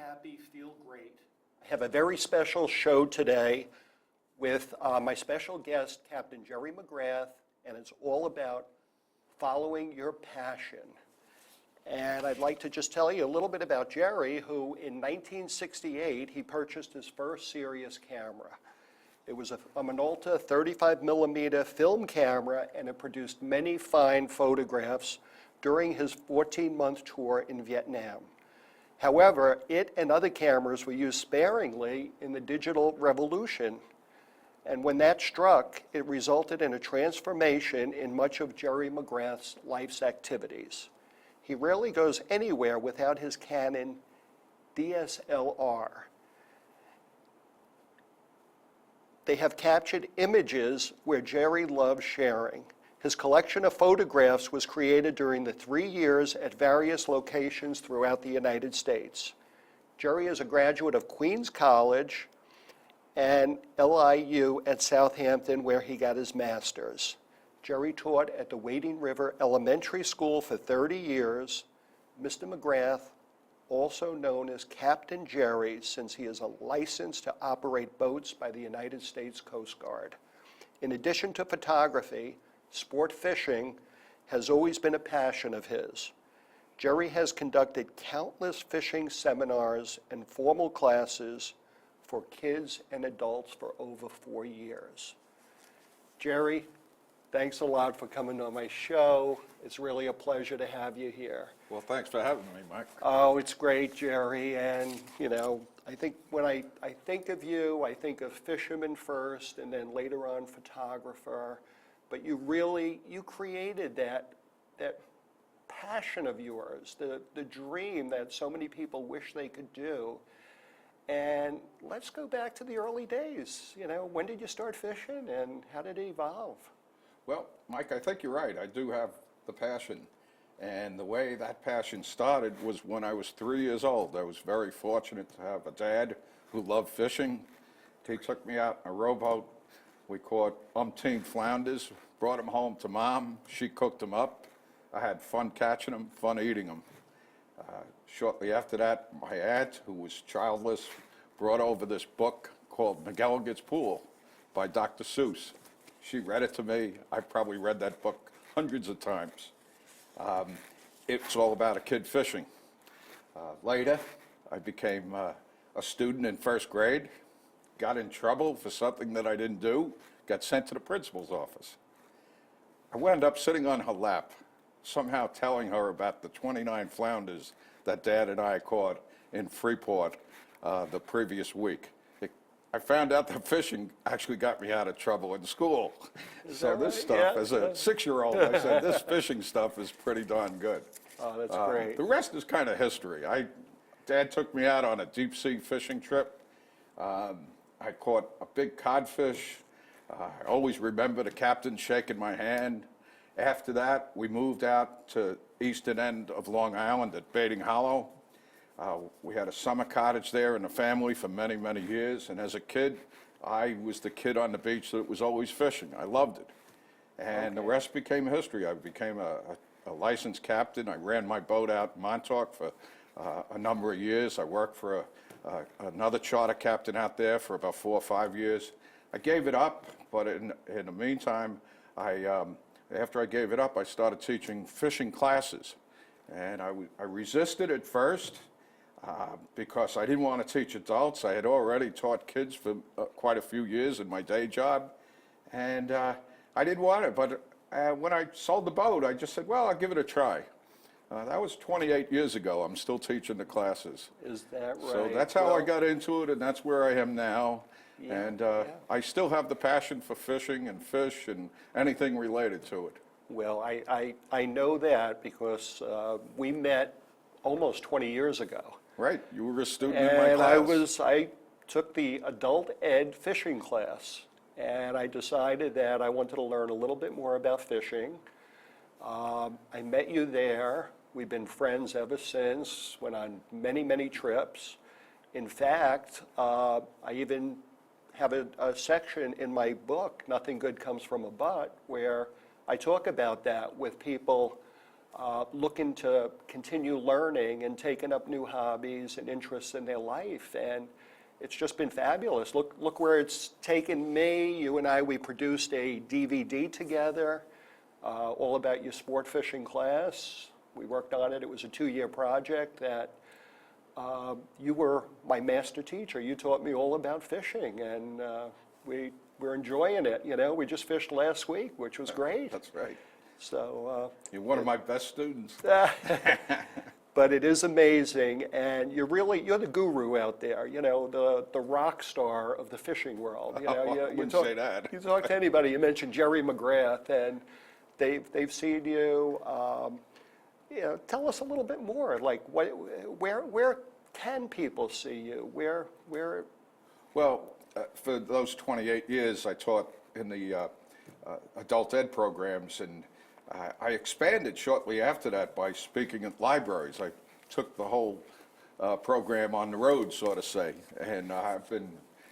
happy, feel great. I have a very special show today with my special guest, Captain Jerry McGrath, and it's all about following your passion. And I'd like to just tell you a little bit about Jerry, who in 1968, he purchased his first serious camera. It was a Minolta 35 millimeter film camera, and it produced many fine photographs during his 14-month tour in Vietnam. However, it and other cameras were used sparingly in the digital revolution. And when that struck, it resulted in a transformation in much of Jerry McGrath's life's activities. He rarely goes anywhere without his Canon DSLR. They have captured images where Jerry loves sharing. His collection of photographs was created during the 3 years at various locations throughout the United States. Jerry is a graduate of Queens College and LIU at Southampton, where he got his master's. Jerry taught at the Wading River Elementary School for 30 years. Mr. McGrath, also known as Captain Jerry, since he is a license to operate boats by the United States Coast Guard. In addition to photography, sport fishing has always been a passion of his. Jerry has conducted countless fishing seminars and formal classes for kids and adults for over 4 years. Jerry, thanks a lot for coming on my show. It's really a pleasure to have you here. Well, thanks for having me, Mike. Oh, it's great, Jerry. And, you know, I think when I think of you, I think of fisherman first and then later on photographer. But you created that passion of yours, the dream that so many people wish they could do. And let's go back to the early days. You know, when did you start fishing and how did it evolve? Well, Mike, I think you're right. I do have the passion. And the way that passion started was when I was 3 years old. I was very fortunate to have a dad who loved fishing. He took me out in a rowboat. We caught umpteen flounders, brought them home to Mom. She cooked them up. I had fun catching them, fun eating them. Shortly after that, my aunt, who was childless, brought over this book called McElligot's Pool by Dr. Seuss. She read it to me. I probably read that book hundreds of times. It's all about a kid fishing. Later, I became a student in first grade, got in trouble for something that I didn't do, got sent to the principal's office. I wound up sitting on her lap, somehow telling her about the 29 flounders that Dad and I caught in Freeport the previous week. I found out that fishing actually got me out of trouble in school. So this stuff, as a 6-year-old, I said, this fishing stuff is pretty darn good. Oh, that's great. The rest is kind of history. Dad took me out on a deep sea fishing trip. I caught a big codfish. I always remember the captain shaking my hand. After that, we moved out to eastern end of Long Island at Baiting Hollow. We had a summer cottage there in the family for many, many years. And as a kid, I was the kid on the beach that was always fishing. I loved it. And the rest became history. I became a licensed captain. I ran my boat out in Montauk for a number of years. I worked for another charter captain out there for about 4 or 5 years. I gave it up, but in the meantime, after I gave it up, I started teaching fishing classes. And I resisted at first. Because I didn't want to teach adults. I had already taught kids for quite a few years in my day job, and I didn't want it. But when I sold the boat, I just said, well, I'll give it a try. That was 28 years ago. I'm still teaching the classes. Is that right? So that's how I got into it, and that's where I am now. Yeah, and I still have the passion for fishing and fish and anything related to it. Well, I know that because we met almost 20 years ago. Right, you were a student in my class. And I took the adult ed fishing class, and I decided that I wanted to learn a little bit more about fishing. I met you there. We've been friends ever since, went on many, many trips. In fact, I even have a section in my book, Nothing Good Comes from a Butt, where I talk about that with people looking to continue learning and taking up new hobbies and interests in their life. And it's just been fabulous. Look where it's taken me. You and I, we produced a DVD together, all about your sport fishing class. We worked on it. It was a 2-year project that you were my master teacher. You taught me all about fishing, and we're enjoying it. You know, we just fished last week, which was great. That's right. So You're one of my best students. but it is amazing, and you're the guru out there. You know, the rock star of the fishing world. You know, I wouldn't say that. You talk to anybody. You mentioned Jerry McGrath, and they've seen you. You know, tell us a little bit more. Like, where can people see you? Where? Well, for those 28 years, I taught in the adult ed programs, and I expanded shortly after that by speaking at libraries. I took the whole program on the road, so to say, and I've been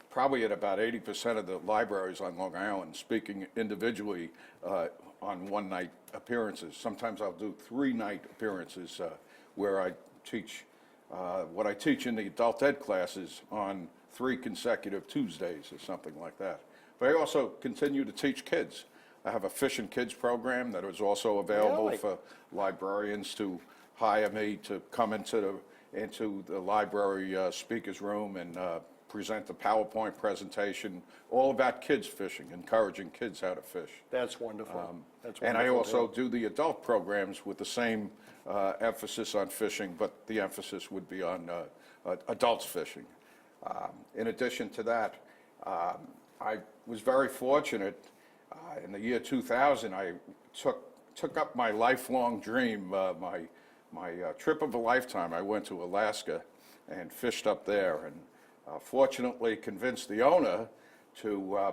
probably at about 80% of the libraries on Long Island, speaking individually on one-night appearances. Sometimes I'll do 3-night appearances where I teach what I teach in the adult ed classes on 3 consecutive Tuesdays or something like that. But I also continue to teach kids. I have a Fish and Kids program that is also available Really? for librarians to hire me to come into the library speaker's room and present a PowerPoint presentation all about kids fishing, encouraging kids how to fish. That's wonderful. That's And I wonderful. also do the adult programs with the same emphasis on fishing, but the emphasis would be on adults fishing. In addition to that, I was very fortunate. In the year 2000, I took up my lifelong dream, my trip of a lifetime. I went to Alaska and fished up there, and fortunately convinced the owner to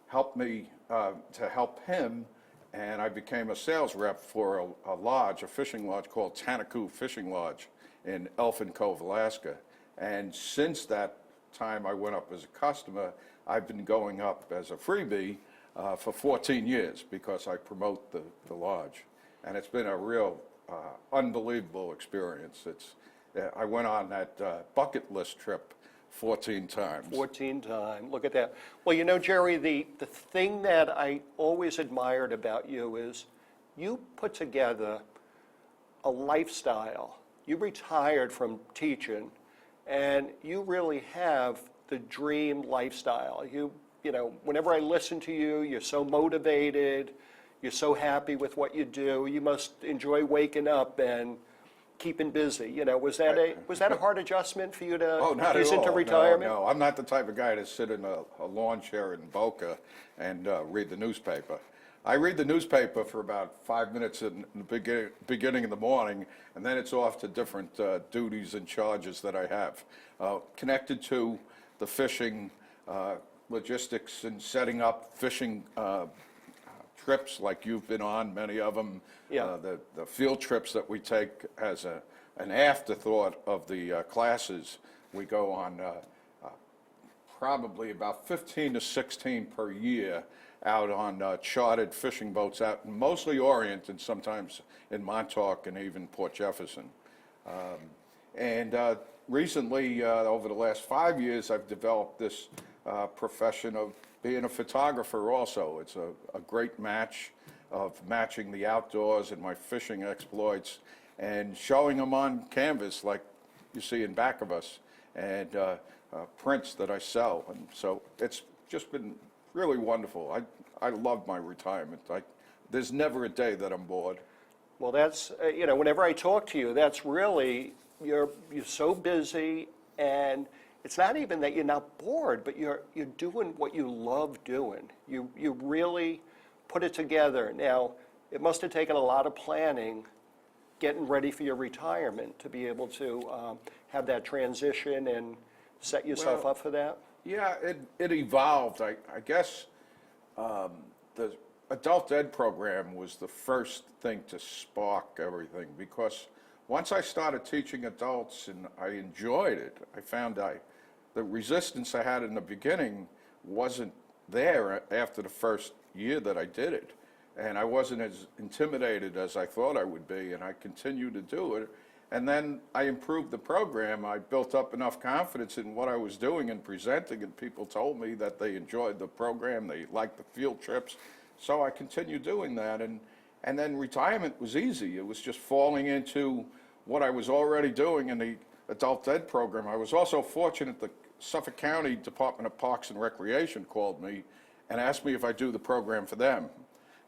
help me, to help him, and I became a sales rep for a lodge, a fishing lodge called Tanaku Fishing Lodge in Elfin Cove, Alaska. And since that time I went up as a customer, I've been going up as a freebie for 14 years because I promote the lodge. And it's been a real unbelievable experience. I went on that bucket list trip 14 times. 14 times. Look at that. Well, you know, Jerry, the thing that I always admired about you is you put together a lifestyle. You retired from teaching, and you really have the dream lifestyle. You know, whenever I listen to you, you're so motivated, you're so happy with what you do. You must enjoy waking up and keeping busy. You know, was that a hard adjustment for you to Not ease at into all. No, No, I'm not the type of guy to sit in a lawn chair in Boca and read the newspaper. I read the newspaper for about 5 minutes in the beginning of the morning, and then it's off to different duties and charges that I have. Connected to the fishing, logistics and setting up fishing trips like you've been on, many of them. Yeah. The field trips that we take as an afterthought of the classes, we go on probably about 15 to 16 per year out on chartered fishing boats out in mostly Orient and sometimes in Montauk and even Port Jefferson. And recently, over the last 5 years, I've developed this profession of being a photographer also. It's a great match of matching the outdoors and my fishing exploits and showing them on canvas like you see in back of us, and prints that I sell. And so it's just been really wonderful. I love my retirement. There's never a day that I'm bored. Well, that's, you know, whenever I talk to you, that's really, you're so busy, and it's not even that you're not bored, but you're doing what you love doing. You really put it together. Now, it must have taken a lot of planning, getting ready for your retirement to be able to have that transition and set yourself up for that. Yeah, it evolved. I guess the adult ed program was the first thing to spark everything, because once I started teaching adults and I enjoyed it, I found the resistance I had in the beginning wasn't there after the first year that I did it. and I wasn't as intimidated as I thought I would be, and I continued to do it. And then I improved the program. I built up enough confidence in what I was doing and presenting, and people told me that they enjoyed the program, they liked the field trips. So I continued doing that, and then retirement was easy. It was just falling into what I was already doing in the adult ed program. I was also fortunate the Suffolk County Department of Parks and Recreation called me and asked me if I'd do the program for them.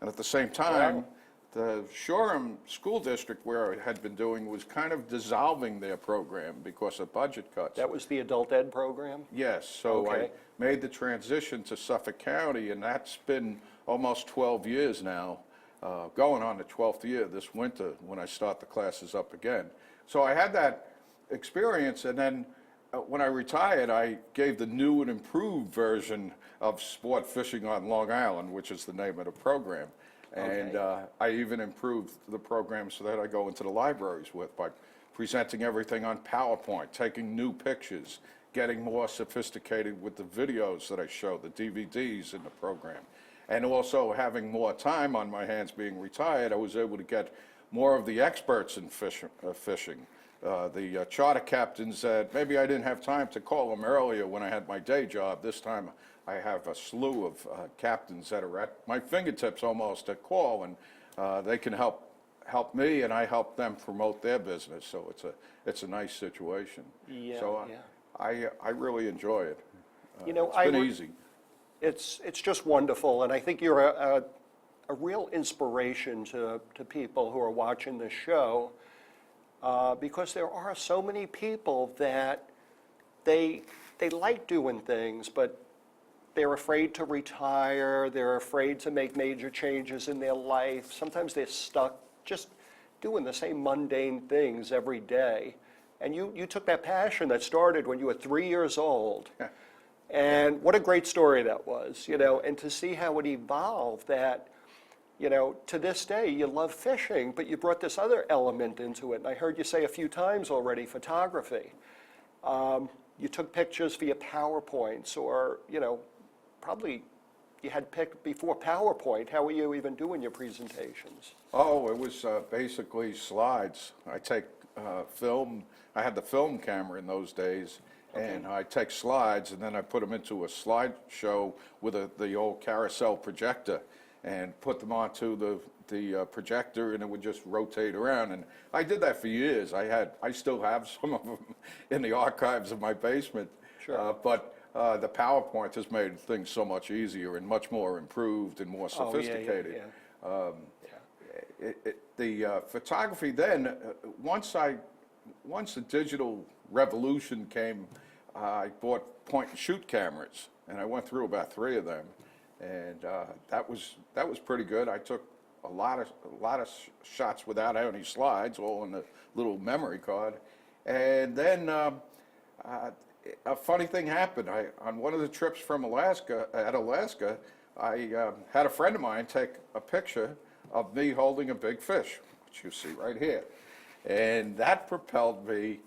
And at the same time, Wow. the Shoreham School District, where I had been doing, was kind of dissolving their program because of budget cuts. That was the adult ed program? Yes, so I Okay. made the transition to Suffolk County, and that's been almost 12 years now, going on the 12th year this winter when I start the classes up again. So I had that experience, and then when I retired, I gave the new and improved version of sport fishing on Long Island, which is the name of the program. And I even improved the program so that I go into the libraries with by presenting everything on PowerPoint, taking new pictures, getting more sophisticated with the videos that I show, the DVDs in the program. And also having more time on my hands being retired, I was able to get more of the experts in fishing. The charter captains that maybe I didn't have time to call them earlier when I had my day job. This time I have a slew of captains that are at my fingertips almost to call, and they can help me, and I help them promote their business. So it's a nice situation. Yeah, So yeah. I really enjoy it. You know, It's been easy. It's just wonderful, and I think you're a real inspiration to people who are watching this show, because there are so many people that they like doing things, but they're afraid to retire, they're afraid to make major changes in their life. Sometimes they're stuck just doing the same mundane things every day. And you took that passion that started when you were 3 years old. And what a great story that was, you know, and to see how it evolved, that, you know, to this day you love fishing, but you brought this other element into it. And I heard you say a few times already, photography. You took pictures via PowerPoints, or, you know, probably you had picked before PowerPoint. How were you even doing your presentations? Oh, it was basically slides. I take film. I had the film camera in those days, and I take slides, and then I put them into a slideshow with the old carousel projector, and put them onto the projector, and it would just rotate around. And I did that for years. I still have some of them in the archives of my basement. Sure. But the PowerPoint has made things so much easier and much more improved and more Oh, yeah, yeah, sophisticated. yeah. The photography then, once the digital revolution came, I bought point and shoot cameras, and I went through about 3 of them, and that was pretty good. I took a lot of shots without any slides, all in the little memory card, and then a funny thing happened. On one of the trips from Alaska, I had a friend of mine take a picture of me holding a big fish, which you see right here. And that propelled me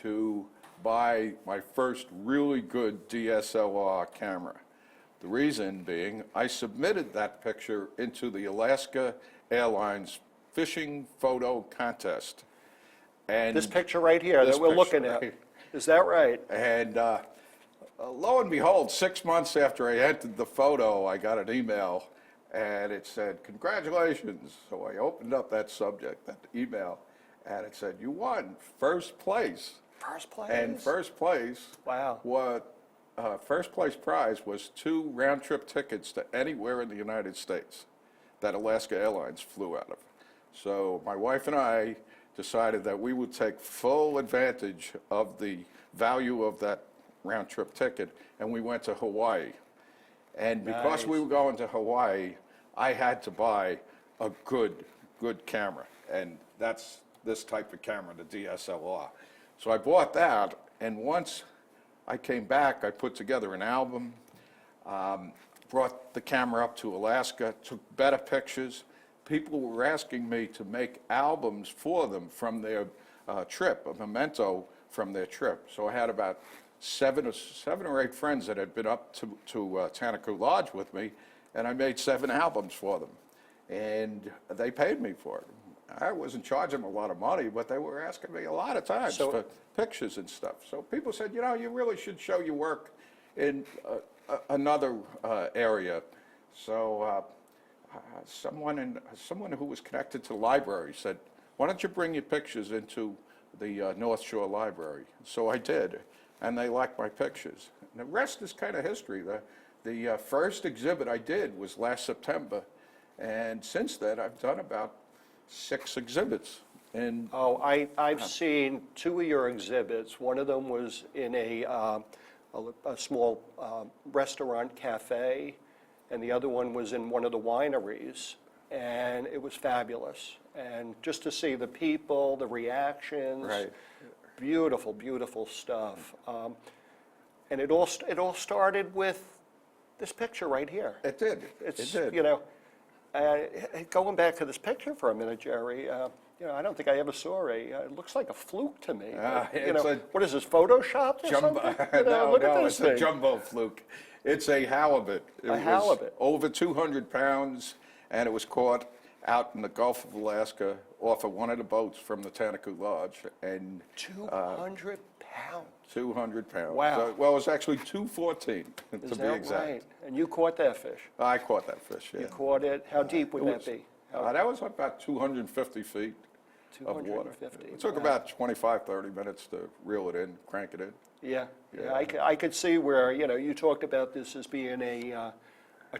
to buy my first really good DSLR camera. The reason being, I submitted that picture into the Alaska Airlines fishing photo contest. And This picture right here This that we're looking picture, at, right. is that right? And lo and behold, 6 months after I entered the photo, I got an email, and it said, "Congratulations." So I opened up that subject, that email, and it said, "You won first place." First place? And first place, Wow. first place prize was 2 round-trip tickets to anywhere in the United States that Alaska Airlines flew out of. So my wife and I decided that we would take full advantage of the value of that round-trip ticket, and we went to Hawaii. And because we Nice. were going to Hawaii, I had to buy a good camera, and that's this type of camera, the DSLR. So I bought that, and once I came back, I put together an album, brought the camera up to Alaska, took better pictures. People were asking me to make albums for them from their trip, a memento from their trip. So I had about seven or eight friends that had been up to Tanaku Lodge with me, and I made 7 albums for them. and they paid me for it. I wasn't charging them a lot of money, but they were asking me a lot of times So- for pictures and stuff. So people said, you know, you really should show your work in another area. So someone who was connected to the library said, why don't you bring your pictures into the North Shore Library? So I did, and they liked my pictures. And the rest is kind of history. The first exhibit I did was last September, and since then I've done about 6 exhibits. And Oh, I've seen 2 of your exhibits. One of them was in a small restaurant cafe, and the other one was in one of the wineries, and it was fabulous. And just to see the people, the reactions. Right. Beautiful, beautiful stuff. And it all started with this picture right here. it did. It's, it did. you know, going back to this picture for a minute, Jerry, you know, I don't think I ever saw it looks like a fluke to me. You it's know, a what is this, Photoshopped or Jumbo, something? You know, no, look no, at it's this a thing. jumbo fluke. It's a halibut. It was halibut. over 200 pounds, and it was caught out in the Gulf of Alaska off of one of the boats from the Tanaku Lodge, and 200 pounds. 200 pounds. Wow. Well, it was actually 214 to Is be that exact. right? And you caught that fish? I caught that fish, yeah. You caught it? How deep would It that was- be? That was about 250 feet of water. 250. It took Wow. about 25, 30 minutes to reel it in, crank it in. Yeah, Yeah. I could see where, you know, you talked about this as being a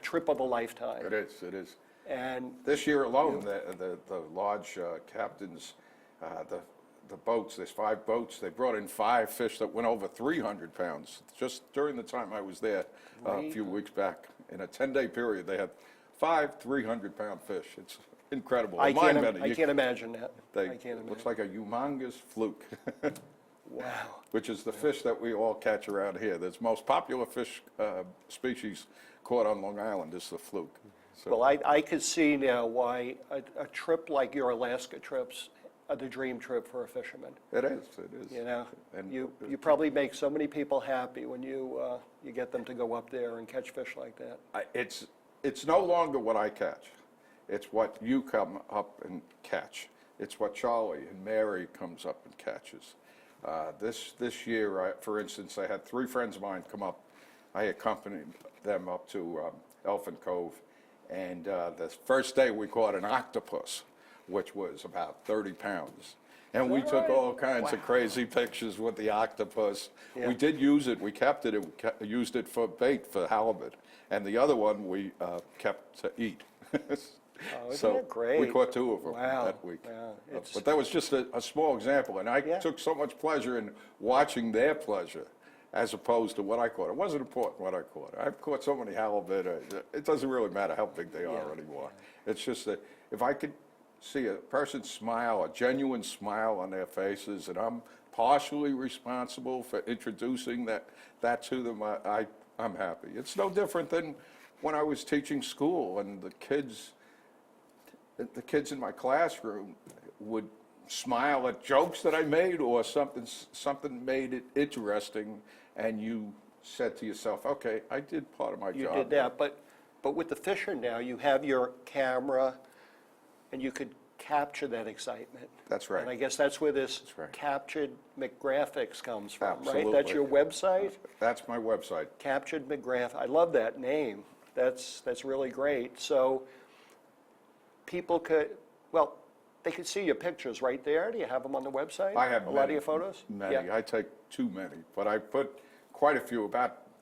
trip of a lifetime. It is, it is. And This year alone, the lodge captains, the boats, there's 5 boats, they brought in 5 fish that went over 300 pounds. Just during the time I was there a few weeks back, in a 10-day period, they had 5 300-pound fish. It's incredible. I Mind-bending. can't imagine that. They- I can't Looks imagine. like a humongous fluke, Wow. which is the fish that we all catch around here. The most popular fish species caught on Long Island is the fluke. So- Well, I could see now why a trip like your Alaska trips are the dream trip for a fisherman. It is, You know, And- you probably make so many people happy when you get them to go up there and catch fish like that. It's no longer what I catch. It's what you come up and catch. It's what Charlie and Mary comes up and catches. This year, for instance, I had 3 friends of mine come up. I accompanied them up to Elfin Cove, and the first day we caught an octopus, which was about 30 pounds. And we that took right? all kinds of crazy pictures with the octopus. Yeah. We did use it, we kept it, used it for bait for halibut. And the other one we kept to eat. isn't So that great? we caught 2 of them Wow. that week. Wow. It's- But that was just a small example, and I Yeah. took so much pleasure in watching their pleasure as opposed to what I caught. It wasn't important what I caught. I've caught so many halibut, it doesn't really matter how big they are Yeah. anymore. It's just that if I could see a person smile, a genuine smile on their faces, and I'm partially responsible for introducing that to them, I'm happy. It's no different than when I was teaching school and the kids in my classroom would smile at jokes that I made or something made it interesting, and you said to yourself, okay, I did part of my You job. did that, but with the fishing now, you have your camera, and you could capture that excitement. That's right. And I guess that's where this right. Captured McGraphics comes from, right? Absolutely. That's your website? That's my website. Captured McGrath, I love that name. That's really great. So people could, well, they could see your pictures right there. Do you have them on the website? I have a lot of many, your photos? Many. Yeah. I take too many, but I put quite a few,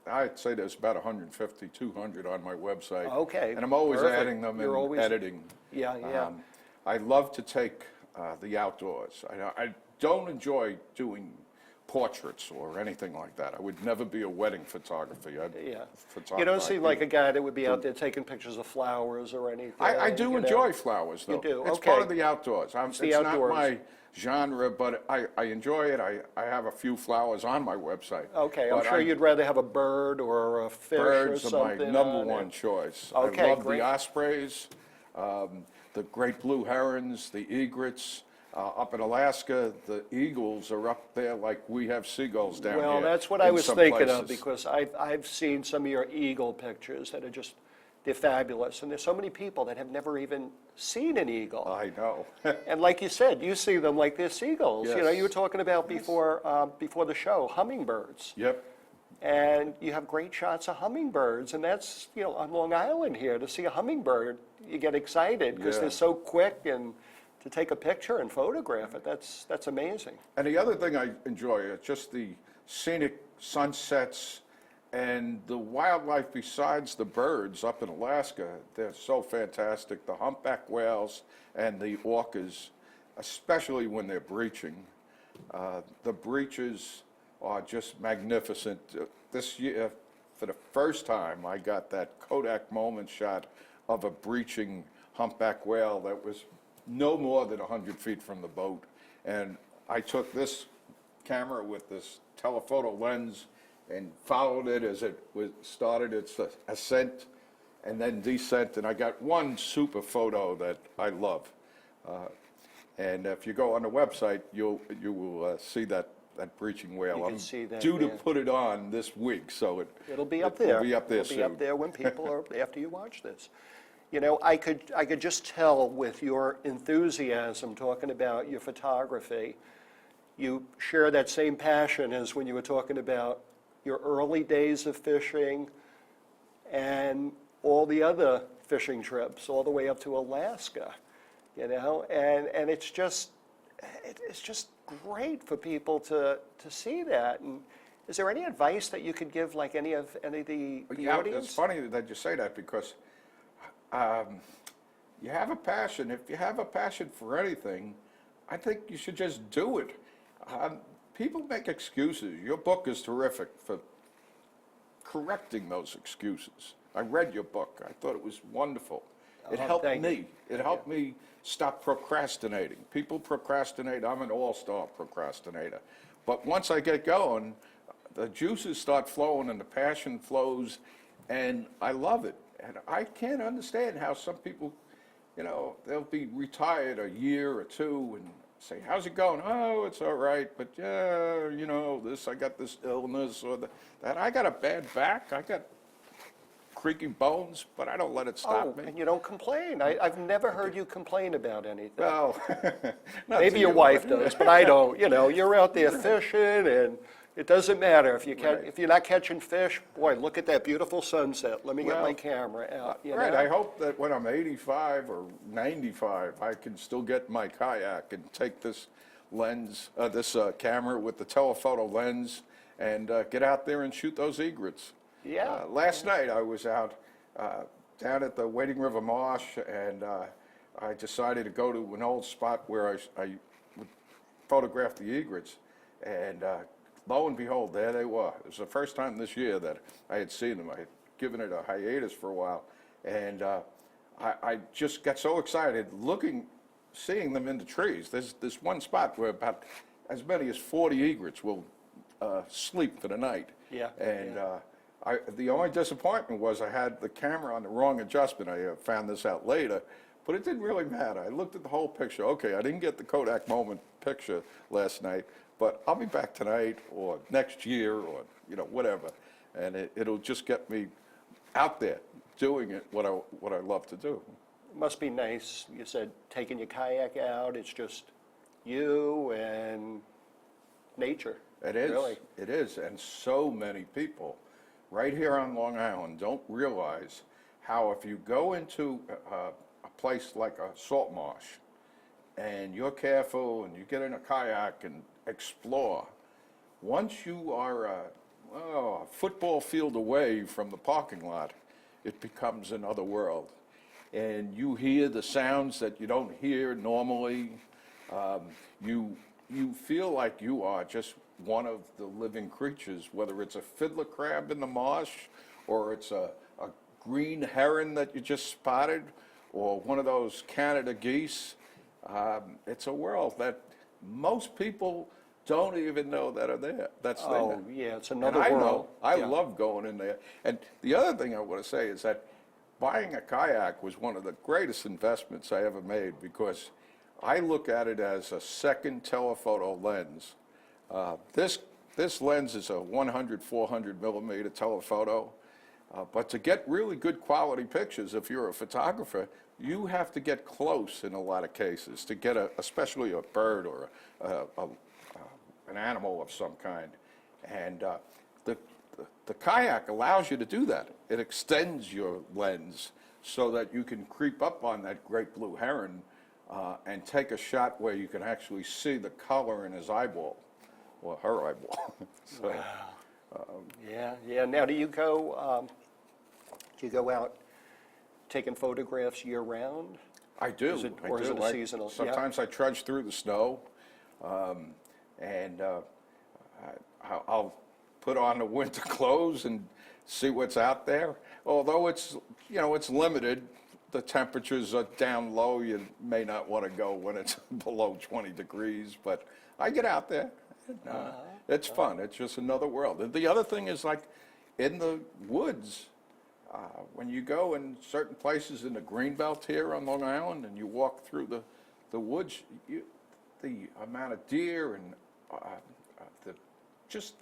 I'd say there's about 150, 200 on my website. Okay, And I'm always perfect. adding them You're and always- editing. Yeah, yeah. I love to take the outdoors. I don't enjoy doing portraits or anything like that. I would never be a wedding photographer. Yeah. You don't seem like a guy that would be out there taking pictures of flowers or anything. I do you know? enjoy flowers, though. do, It's okay. part of the outdoors. It's the not outdoors. my genre, but I enjoy it. I have a few flowers on my website. Okay, I'm But sure you'd rather have a bird or a fish or Birds are something. my number on it. one choice. Okay, I love great. the ospreys, the great blue herons, the egrets. Up in Alaska, the eagles are up there like we have seagulls down here. Well, that's what I in was some thinking of, places. because I've seen some of your eagle pictures that are just they're fabulous. And there's so many people that have never even seen an eagle. I know. And like you said, you see them like they're seagulls. You know, Yes. you were talking about before the show, hummingbirds. Yep. And you have great shots of hummingbirds, and that's, you know, on Long Island here, to see a hummingbird, you get excited because Yeah. they're so quick, and to take a picture and photograph it, that's amazing. And the other thing I enjoy is just the scenic sunsets and the wildlife besides the birds up in Alaska. They're so fantastic. The humpback whales and the orcas, especially when they're breaching. The breaches are just magnificent. This year, for the first time, I got that Kodak moment shot of a breaching humpback whale that was no more than 100 feet from the boat. And I took this camera with this telephoto lens and followed it as it started its ascent and then descent. And I got one super photo that I love. And if you go on the website, you will see that breaching whale. You can I'm see that, due to yeah. put it on this week, so It'll be up it there. will be up there It'll be up soon. there when people are, after you watch this. You know, I could just tell with your enthusiasm talking about your photography, you share that same passion as when you were talking about your early days of fishing and all the other fishing trips, all the way up to Alaska, you know? And it's just great for people to see that. And is there any advice that you could give, like any of the Yeah, audience? it's funny that you say that because you have a passion. If you have a passion for anything, I think you should just do it. People make excuses. Your book is terrific for correcting those excuses. I read your book. I thought it was wonderful. It Oh, helped thank you. me. It helped me stop procrastinating. People procrastinate. I'm an all-star procrastinator. But once I get going, the juices start flowing and the passion flows, and I love it. And I can't understand how some people, you know, they'll be retired a year or two and say, how's it going? Oh, it's all right, but yeah, you know, I got this illness or that. I got a bad back. I got creaking bones, but I don't let it stop Oh, me. and you don't complain. I've never heard you complain about anything. Well, not Maybe to your you, wife but- does, but I don't. You know, you're out there fishing, and it doesn't matter if Right. if you're not catching fish. Boy, look at that beautiful sunset. Let me get my Well, camera out. You Right, know? I hope that when I'm 85 or 95, I can still get my kayak and take this lens, this camera with the telephoto lens and get out there and shoot those egrets. Yeah. Last night I was out down at the Wading River Marsh, and I decided to go to an old spot where I would photograph the egrets, and lo and behold, there they were. It was the first time this year that I had seen them. I had given it a hiatus for a while, and I just got so excited seeing them in the trees. There's this one spot where about as many as 40 egrets will sleep for the night. Yeah, And the only disappointment was I had the camera on the wrong adjustment. I found this out later, but it didn't really matter. I looked at the whole picture. Okay, I didn't get the Kodak moment picture last night, but I'll be back tonight or next year or, you know, whatever. And it'll just get me out there doing it, what I love to do. Must be nice. You said taking your kayak out. It's just you and nature. It is. Really. It is. And so many people right here on Long Island don't realize how if you go into a place like a salt marsh and you're careful and you get in a kayak and explore, once you are a football field away from the parking lot, it becomes another world. And you hear the sounds that you don't hear normally. You feel like you are just one of the living creatures, whether it's a fiddler crab in the marsh, or it's a green heron that you just spotted, or one of those Canada geese. It's a world that most people don't even know that are there. That's Oh, there. yeah, it's And another I world. know, I Yeah. love going in there. And the other thing I want to say is that buying a kayak was one of the greatest investments I ever made, because I look at it as a second telephoto lens. This lens is a 100, 400 millimeter telephoto. But to get really good quality pictures, if you're a photographer, you have to get close in a lot of cases to get especially a bird or an animal of some kind. And the kayak allows you to do that. It extends your lens so that you can creep up on that great blue heron and take a shot where you can actually see the color in his eyeball, or her eyeball. So, Yeah. Now, do you go out taking photographs year-round? I do. Is it- I or is do. it a seasonal? Yeah. Sometimes I trudge through the snow, and I'll put on the winter clothes and see what's out there. Although it's limited. The temperatures are down low. You may not want to go when it's below 20 degrees, but I get out there. And, it's fun. It's just another world. And the other thing is, like, in the woods, when you go in certain places in the Greenbelt here on Long Island and you walk through the woods, the amount of deer and just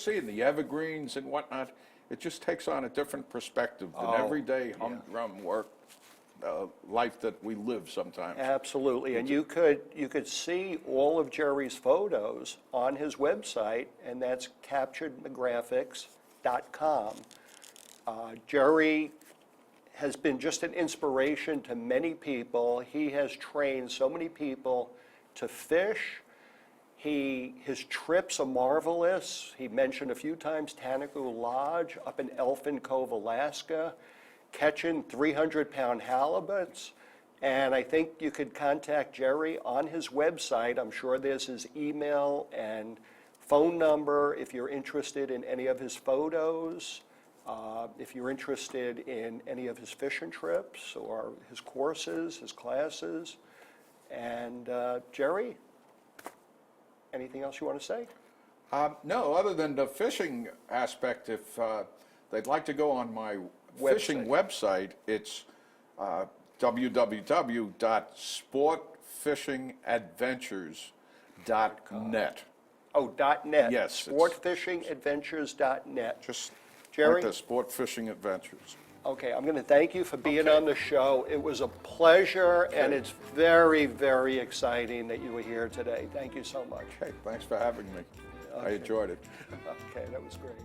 seeing the evergreens and whatnot, it just takes on a different perspective than everyday humdrum work, life that we live sometimes. Absolutely, and you could see all of Jerry's photos on his website, and that's capturedinthegraphics.com. Jerry has been just an inspiration to many people. He has trained so many people to fish. His trips are marvelous. He mentioned a few times Tanaku Lodge up in Elfin Cove, Alaska, catching 300-pound halibuts. And I think you could contact Jerry on his website. I'm sure there's his email and phone number if you're interested in any of his photos, if you're interested in any of his fishing trips or his courses, his classes. And Jerry, anything else you want to say? No, other than the fishing aspect, if they'd like to go on my fishing website, it's www.sportfishingadventures.net. Oh, .net. Yes, Sportfishingadventures.net. Just Jerry? like the Sport Fishing Adventures. Okay, I'm going to thank you for being on the show. It was a pleasure, and it's very, very exciting that you were here today. Thank you so much. Okay, thanks for having me. I enjoyed it. Okay, that was great.